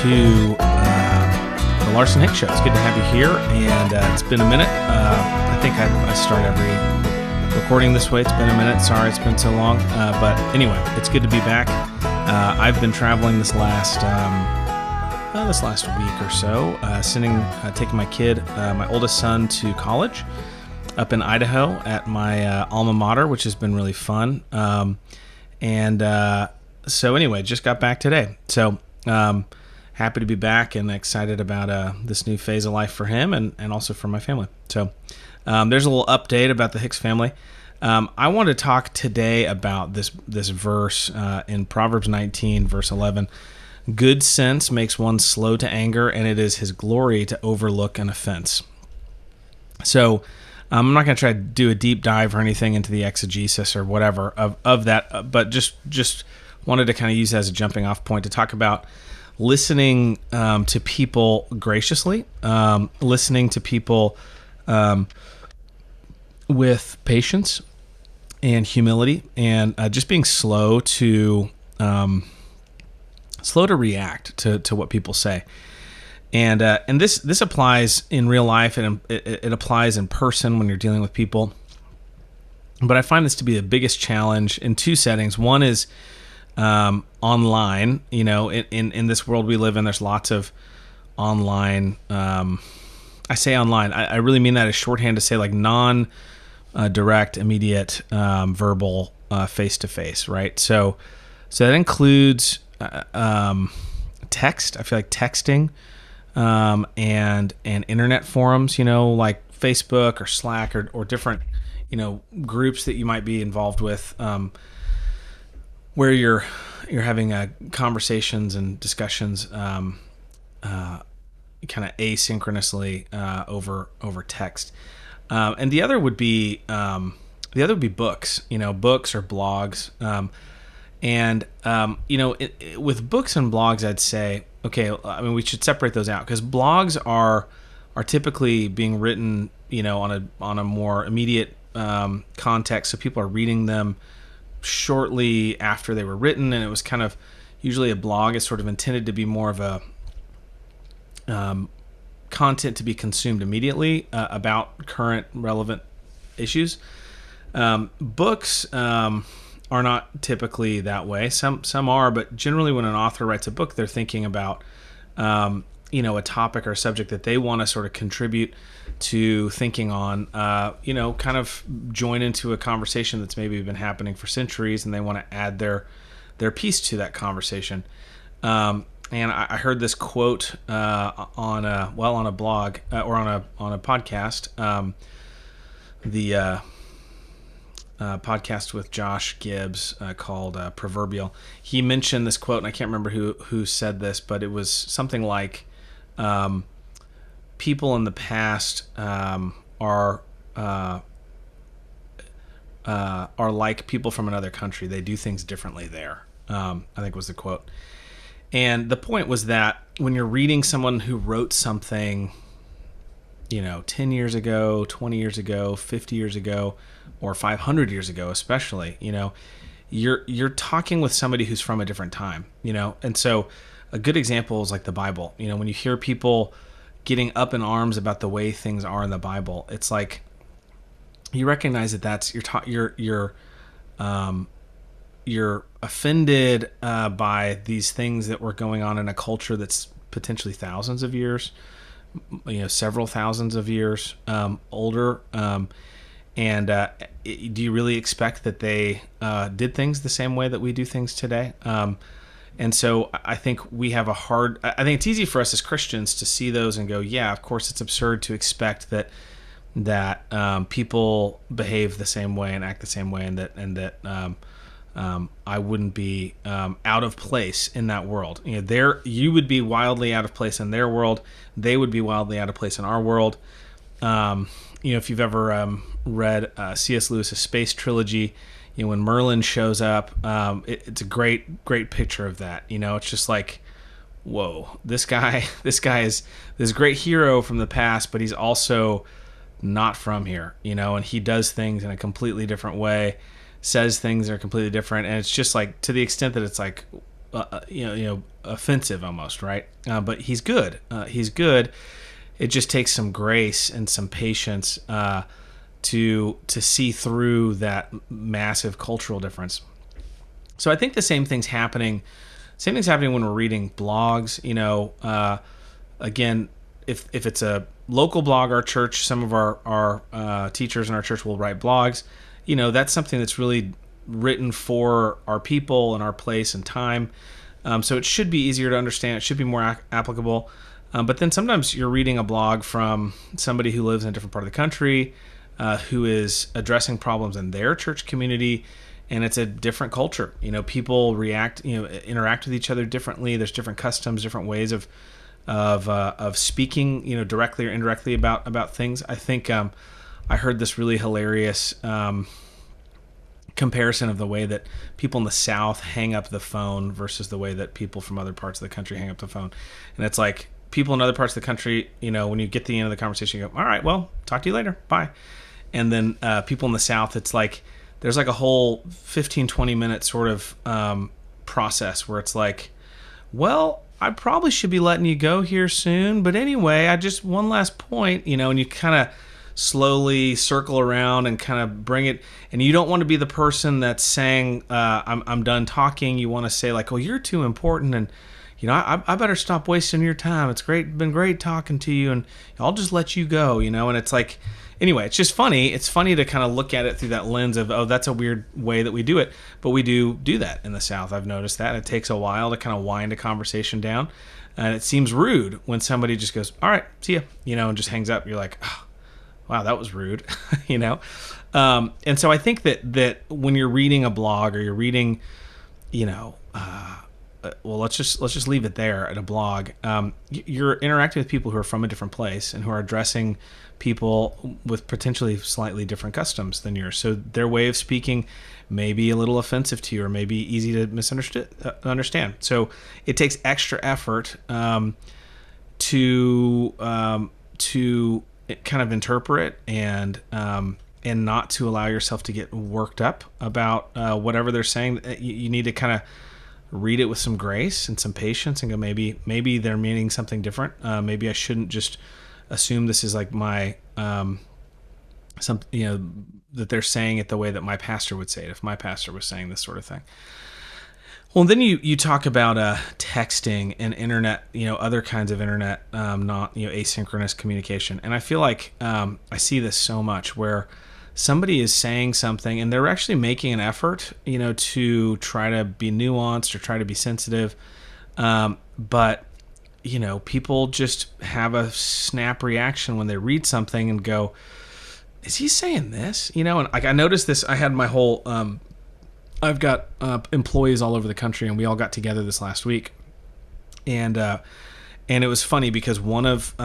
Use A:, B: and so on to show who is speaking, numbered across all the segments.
A: to the Larson Hicks Show. It's good to have you here, and it's been a minute. I think I start every recording this way. It's been a minute. Sorry it's been so long. But anyway, it's good to be back. I've been traveling this last week or so, taking my kid, my oldest son, to college up in Idaho at my alma mater, which has been really fun. So anyway, just got back today. So happy to be back and excited about this new phase of life for him and also for my family. So there's a little update about the Hicks family. I want to talk today about this verse in Proverbs 19, verse 11. Good sense makes one slow to anger, and it is his glory to overlook an offense. So I'm not going to try to do a deep dive or anything into the exegesis or whatever of that, but just wanted to kind of use it as a jumping off point to talk about listening to people graciously, listening to people with patience and humility, and just being slow to react to what people say. And this applies in real life, and it applies in person when you're dealing with people. But I find this to be the biggest challenge in two settings. One is online. You know, in this world we live in, there's lots of online. I say online. I really mean that as shorthand to say like non-direct, immediate, verbal, face-to-face, right? So that includes text. I feel like texting. And internet forums, you know, like Facebook or Slack or different, you know, groups that you might be involved with, where you're having conversations and discussions, kind of asynchronously over text. And the other would be books, you know, books or blogs. With books and blogs, I'd say, okay, I mean, we should separate those out because blogs are typically being written, you know, on a more immediate context. So people are reading them shortly after they were written, and it was kind of usually a blog is sort of intended to be more of a content to be consumed immediately about current relevant issues. Books are not typically that way. Some are, but generally when an author writes a book, they're thinking about, a topic or a subject that they want to sort of contribute to thinking on, kind of join into a conversation that's maybe been happening for centuries, and they want to add their piece to that conversation. And I heard this quote on a blog or on a podcast. The podcast with Josh Gibbs called Proverbial. He mentioned this quote, and I can't remember who said this, but it was something like, people in the past are like people from another country. They do things differently there, I think was the quote. And the point was that when you're reading someone who wrote something, 10 years ago, 20 years ago, 50 years ago, or 500 years ago, especially, you're talking with somebody who's from a different time, and so a good example is like the Bible. When you hear people getting up in arms about the way things are in the Bible, it's like you recognize that you're offended by these things that were going on in a culture that's potentially thousands of years, several thousands of years older. Do you really expect that they did things the same way that we do things today? And so I think I think it's easy for us as Christians to see those and go, yeah, of course it's absurd to expect that people behave the same way and act the same way, and that I wouldn't be out of place in that world. You would be wildly out of place in their world. They would be wildly out of place in our world. If you've ever read C.S. Lewis's Space Trilogy, when Merlin shows up, it's a great picture of that. It's just like, whoa, this guy is this great hero from the past, but he's also not from here, and he does things in a completely different way, says things that are completely different. And it's just like, to the extent that it's like, offensive almost, right? But he's good. He's good. It just takes some grace and some patience to see through that massive cultural difference. So I think the same thing's happening. Same thing's happening when we're reading blogs. Again, if it's a local blog, our church, some of our teachers in our church will write blogs. That's something that's really written for our people and our place and time. So it should be easier to understand. It should be more applicable. But then sometimes you're reading a blog from somebody who lives in a different part of the country, who is addressing problems in their church community, and it's a different culture. People interact with each other differently. There's different customs, different ways of speaking, directly or indirectly about things. I think I heard this really hilarious comparison of the way that people in the South hang up the phone versus the way that people from other parts of the country hang up the phone. And it's like people in other parts of the country, when you get to the end of the conversation, you go, all right, well, talk to you later. Bye. And then people in the South, it's like there's like a whole 15, 20 minute sort of process where it's like, well, I probably should be letting you go here soon. But anyway, I just one last point, and you kind of slowly circle around and kind of bring it. And you don't want to be the person that's saying, I'm done talking. You want to say like, oh, you're too important. And, I better stop wasting your time. It's been great talking to you. And I'll just let you go, and it's like, anyway, it's just funny. It's funny to kind of look at it through that lens of, oh, that's a weird way that we do it. But we do that in the South. I've noticed that. It takes a while to kind of wind a conversation down. And it seems rude when somebody just goes, all right, see ya, and just hangs up. You're like, oh, wow, that was rude, And so I think that when you're reading a blog or you're reading, well, let's just leave it there at a blog. You're interacting with people who are from a different place and who are addressing people with potentially slightly different customs than yours. So their way of speaking may be a little offensive to you or may be easy to understand. So it takes extra effort to kind of interpret and not to allow yourself to get worked up about whatever they're saying. You need to kind of read it with some grace and some patience and go, maybe they're meaning something different. Maybe I shouldn't just assume this is like my that they're saying it the way that my pastor would say it if my pastor was saying this sort of thing. Well, then you talk about texting and internet, other kinds of internet, not asynchronous communication, and I feel like I see this so much where somebody is saying something and they're actually making an effort, to try to be nuanced or try to be sensitive, but people just have a snap reaction when they read something and go, "Is he saying this?" And like I noticed this. I had my whole I've got employees all over the country, and we all got together this last week, and it was funny because one of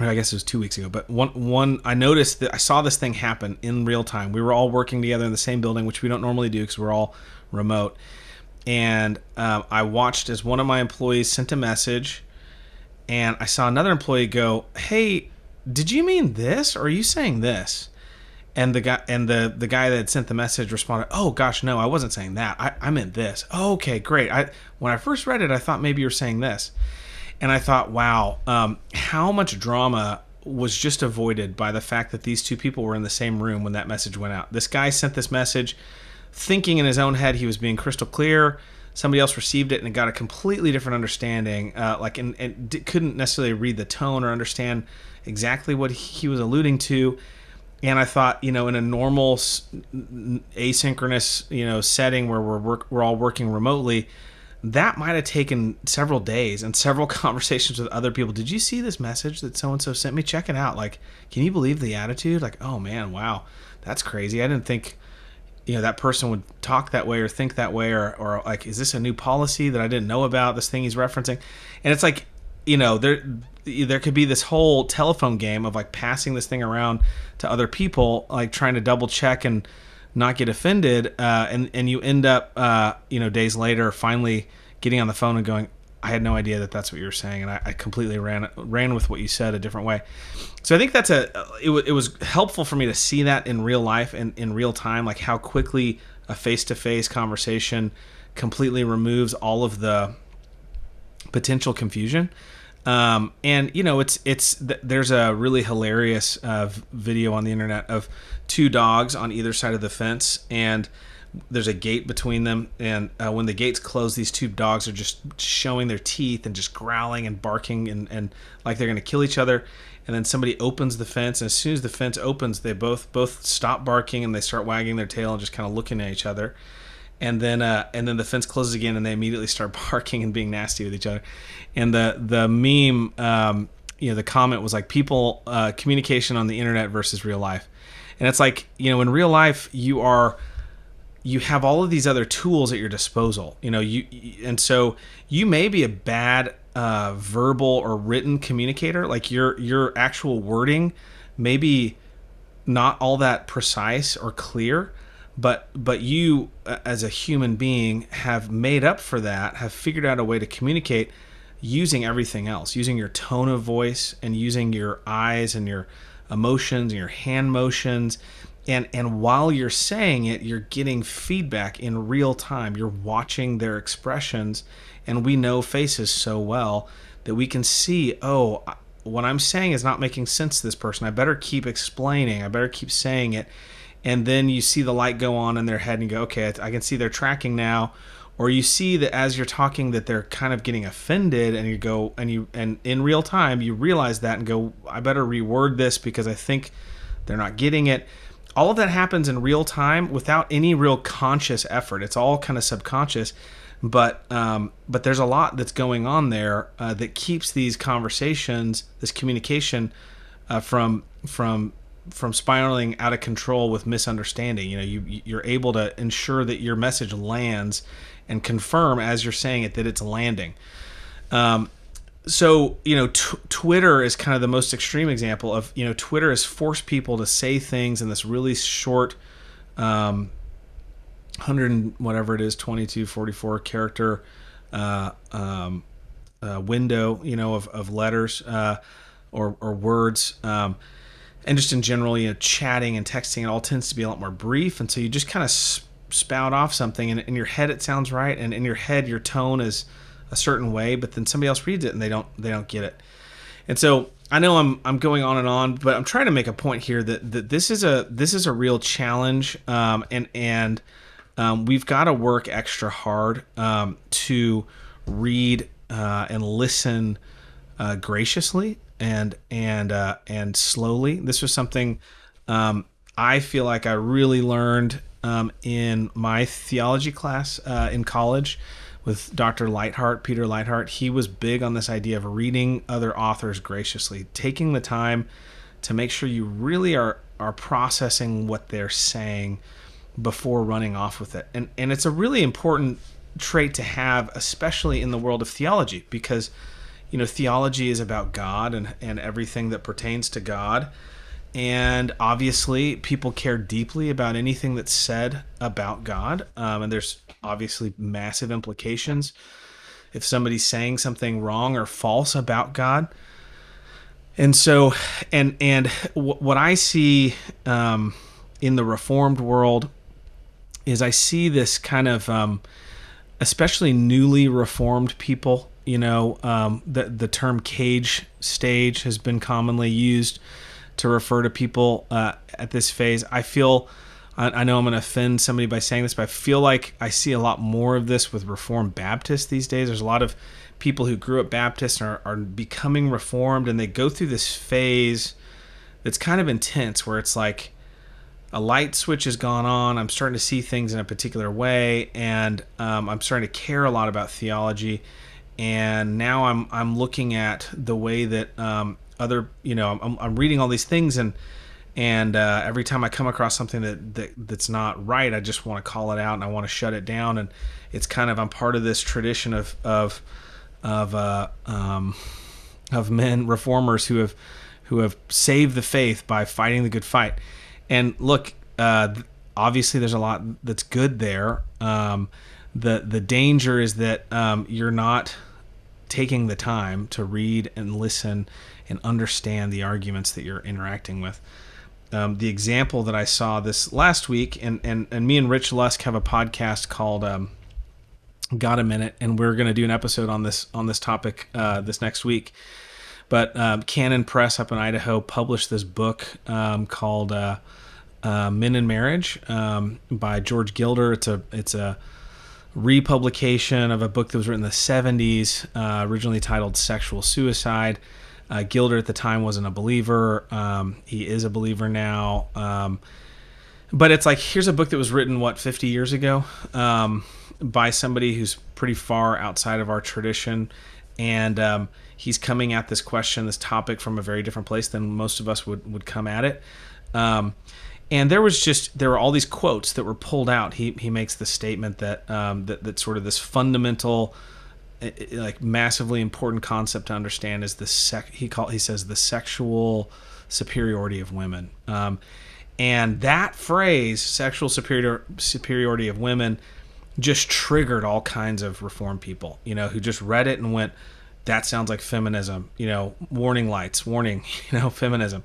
A: I guess it was 2 weeks ago, but one I noticed that I saw this thing happen in real time. We were all working together in the same building, which we don't normally do because we're all remote, and I watched as one of my employees sent a message, and I saw another employee go, "Hey, did you mean this, or are you saying this?" And the guy that had sent the message responded, "Oh gosh, no, I wasn't saying that. I meant this." "Oh, okay, great. When I first read it, I thought maybe you were saying this." And I thought, wow, how much drama was just avoided by the fact that these two people were in the same room when that message went out. This guy sent this message thinking in his own head he was being crystal clear. Somebody else received it and got a completely different understanding, and couldn't necessarily read the tone or understand exactly what he was alluding to. And I thought, in a normal asynchronous, setting where we're all working remotely, that might have taken several days and several conversations with other people. "Did you see this message that so-and-so sent me? Check it out. Like, can you believe the attitude? Like, oh man, wow, that's crazy. I didn't think, that person would talk that way or think that way, or like, is this a new policy that I didn't know about, this thing he's referencing?" And it's like, there could be this whole telephone game of like passing this thing around to other people, like trying to double check and not get offended, and you end up days later finally getting on the phone and going, "I had no idea that that's what you were saying, and I completely ran with what you said a different way." So I think that's it was helpful for me to see that in real life and in real time, like how quickly a face-to-face conversation completely removes all of the potential confusion. And there's a really hilarious video on the internet of two dogs on either side of the fence, and there's a gate between them. And when the gates close, these two dogs are just showing their teeth and just growling and barking and like they're going to kill each other. And then somebody opens the fence, and as soon as the fence opens, they both stop barking and they start wagging their tail and just kind of looking at each other. And then the fence closes again, and they immediately start barking and being nasty with each other. And the meme, the comment was like, people communication on the internet versus real life. And it's like, in real life you have all of these other tools at your disposal. And so you may be a bad verbal or written communicator. Like your actual wording may be not all that precise or clear. But you, as a human being, have made up for that, have figured out a way to communicate using everything else, using your tone of voice and using your eyes and your emotions and your hand motions. And while you're saying it, you're getting feedback in real time. You're watching their expressions. And we know faces so well that we can see, what I'm saying is not making sense to this person. I better keep explaining. I better keep saying it. And then you see the light go on in their head and you go, okay, I can see they're tracking now. Or you see that as you're talking that they're kind of getting offended, and you go and in real time you realize that and go, I better reword this because I think they're not getting it. All of that happens in real time without any real conscious effort. It's all kind of subconscious, but there's a lot that's going on there that keeps these conversations, this communication, from spiraling out of control with misunderstanding. You're able to ensure that your message lands and confirm as you're saying it that it's landing. Twitter is kind of the most extreme example of, Twitter has forced people to say things in this really short 100 and whatever it is, 22, 44 character window, of letters or words. And just in general, chatting and texting, it all tends to be a lot more brief. And so you just kind of spout off something, and in your head it sounds right, and in your head your tone is a certain way, but then somebody else reads it and they don't get it. And so I know I'm going on and on, but I'm trying to make a point here that this is a real challenge, and we've got to work extra hard to read and listen graciously and slowly. This was something I feel like I really learned in my theology class in college with Dr. Peter Leithart. He was big on this idea of reading other authors graciously, taking the time to make sure you really are processing what they're saying before running off with it. And it's a really important trait to have, especially in the world of theology, because theology is about God and everything that pertains to God. And obviously, people care deeply about anything that's said about God. And there's obviously massive implications if somebody's saying something wrong or false about God. And so, and what I see in the Reformed world is I see this kind of, especially newly Reformed people. The term cage stage has been commonly used to refer to people at this phase. I know I'm going to offend somebody by saying this, but I feel like I see a lot more of this with Reformed Baptists these days. There's a lot of people who grew up Baptist and are becoming Reformed, and they go through this phase that's kind of intense where it's like a light switch has gone on. I'm starting to see things in a particular way, and I'm starting to care a lot about theology. And now I'm looking at the way that I'm reading all these things, and every time I come across something that's not right, I just want to call it out and I want to shut it down. And it's kind of, I'm part of this tradition of men, reformers who have saved the faith by fighting the good fight. And look, obviously there's a lot that's good there. The danger is that you're not taking the time to read and listen and understand the arguments that you're interacting with. The example that I saw this last week, and me and Rich Lusk have a podcast called got a minute, and we're going to do an episode on this topic this next week. But Canon Press up in Idaho published this book called Men in Marriage by George Gilder. It's a republication of a book that was written in the 70s, originally titled Sexual Suicide. Gilder at the time wasn't a believer. He is a believer now. But it's like, here's a book that was written, 50 years ago, by somebody who's pretty far outside of our tradition. And he's coming at this question, this topic, from a very different place than most of us would come at it. And there were all these quotes that were pulled out. He makes the statement that that sort of this fundamental, like massively important concept to understand is he says the sexual superiority of women. And that phrase, sexual superiority of women, just triggered all kinds of Reformed people, who just read it and went, that sounds like feminism, warning lights, warning, feminism.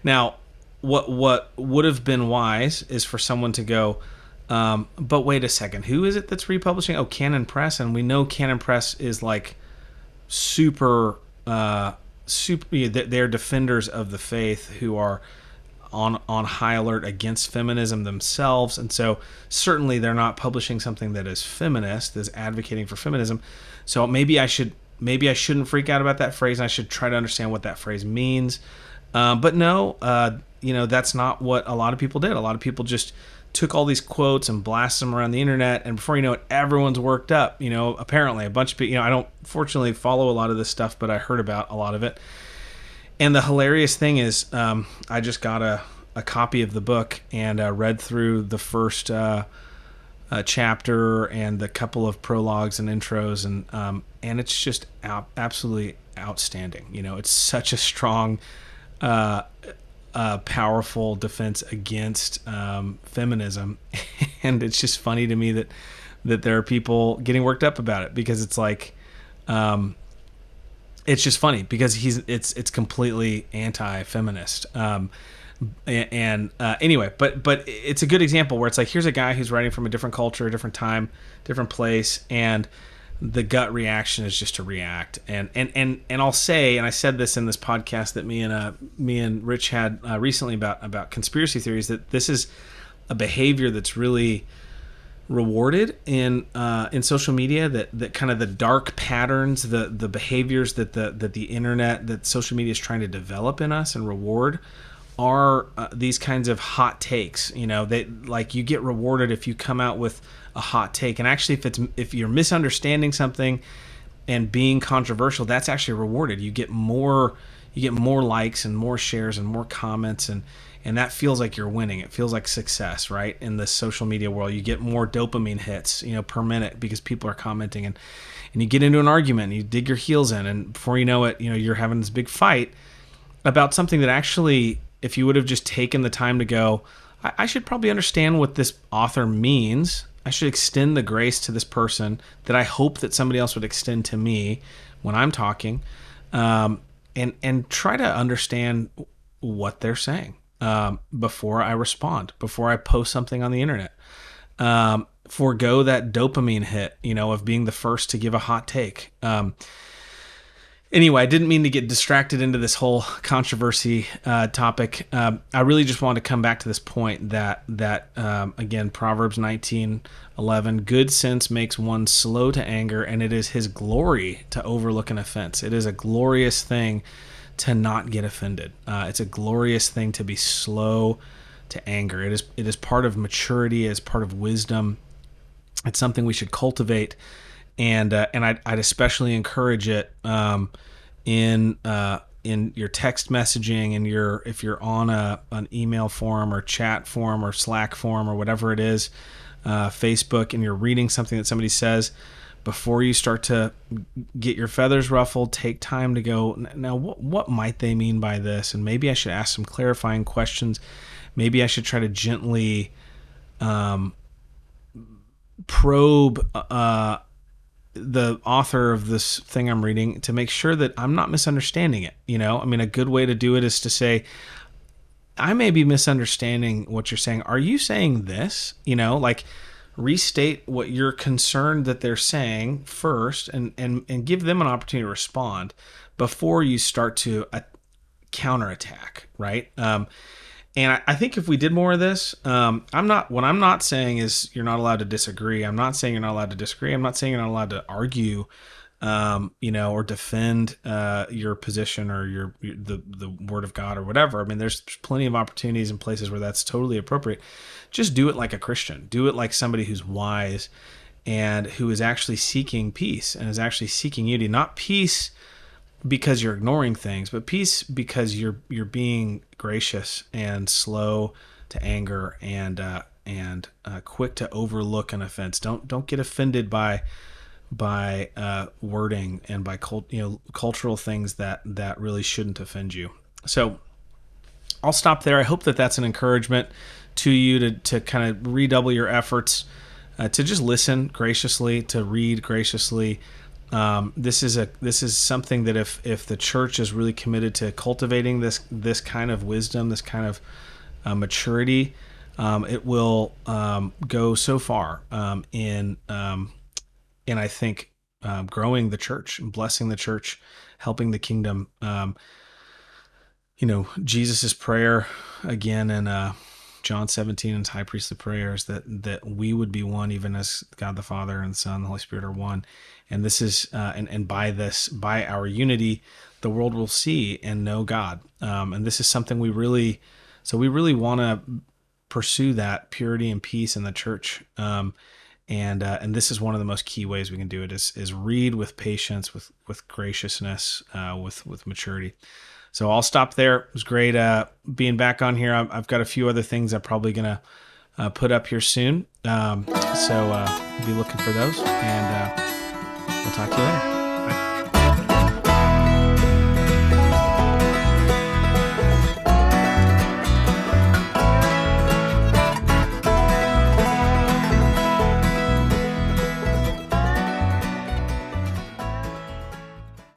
A: Now, what would have been wise is for someone to go, but wait a second, who is it that's republishing? Oh, Canon Press. And we know Canon Press is like super, they're defenders of the faith who are on high alert against feminism themselves. And so certainly they're not publishing something that is feminist, is advocating for feminism. So maybe I shouldn't freak out about that phrase, and I should try to understand what that phrase means. But no, that's not what a lot of people did. A lot of people just took all these quotes and blasted them around the internet, and before you know it, everyone's worked up. Apparently a bunch of people, I don't fortunately follow a lot of this stuff, but I heard about a lot of it. And the hilarious thing is, I just got a copy of the book and read through the first chapter and the couple of prologues and intros, and it's just absolutely outstanding. It's such a strong, powerful defense against feminism, and it's just funny to me that there are people getting worked up about it, because it's like, it's just funny because it's completely anti-feminist. Anyway, but it's a good example where it's like, here's a guy who's writing from a different culture, a different time, different place, and the gut reaction is just to react. And I'll say, and I said this in this podcast that me and Rich had recently about conspiracy theories, that this is a behavior that's really rewarded in social media, that kind of the dark patterns, the behaviors that the internet, that social media is trying to develop in us and reward, are these kinds of hot takes. They, like, you get rewarded if you come out with a hot take, and actually if you're misunderstanding something and being controversial, that's actually rewarded. You get more likes and more shares and more comments, and that feels like you're winning. It feels like success, right? In the social media world, you get more dopamine hits, per minute, because people are commenting, and you get into an argument, and you dig your heels in, and before you know it, you're having this big fight about something that actually, if you would have just taken the time to go, I should probably understand what this author means. I should extend the grace to this person that I hope that somebody else would extend to me when I'm talking, and try to understand what they're saying before I respond, before I post something on the internet. Forego that dopamine hit, of being the first to give a hot take. Anyway, I didn't mean to get distracted into this whole controversy topic. I really just wanted to come back to this point that again, Proverbs 19:11, good sense makes one slow to anger, and it is his glory to overlook an offense. It is a glorious thing to not get offended. It's a glorious thing to be slow to anger. It is part of maturity. It is part of wisdom. It's something we should cultivate. And I'd especially encourage it in your text messaging, and if you're on an email forum or chat forum or Slack forum or whatever it is, Facebook, and you're reading something that somebody says, before you start to get your feathers ruffled, take time to go, now what might they mean by this? And maybe I should ask some clarifying questions. Maybe I should try to gently probe the author of this thing I'm reading to make sure that I'm not misunderstanding it. A good way to do it is to say, I may be misunderstanding what you're saying. Are you saying this? restate what you're concerned that they're saying first, and give them an opportunity to respond before you start to counterattack, right? And I think if we did more of this, what I'm not saying is you're not allowed to disagree. I'm not saying you're not allowed to disagree. I'm not saying you're not allowed to argue, or defend your position or the word of God or whatever. I mean, there's plenty of opportunities and places where that's totally appropriate. Just do it like a Christian. Do it like somebody who's wise and who is actually seeking peace and is actually seeking unity. Not peace because you're ignoring things, but peace because you're being gracious and slow to anger and quick to overlook an offense. Don't get offended by wording and by cultural things that really shouldn't offend you. So I'll stop there. I hope that that's an encouragement to you to kind of redouble your efforts to just listen graciously, to read graciously. This is something that if the church is really committed to cultivating this kind of wisdom, this kind of maturity, it will go so far in I think growing the church, blessing the church, helping the kingdom. Jesus's prayer again in John 17 and high priestly prayers that we would be one, even as God the Father and the Son and the Holy Spirit are one. And this is and by our unity, the world will see and know God. And this is something we really want to pursue, that purity and peace in the church. And this is one of the most key ways we can do it is read with patience, with graciousness, with maturity. So I'll stop there. It was great being back on here. I've got a few other things I'm probably going to put up here soon. So be looking for those, and we'll talk to you later. Bye.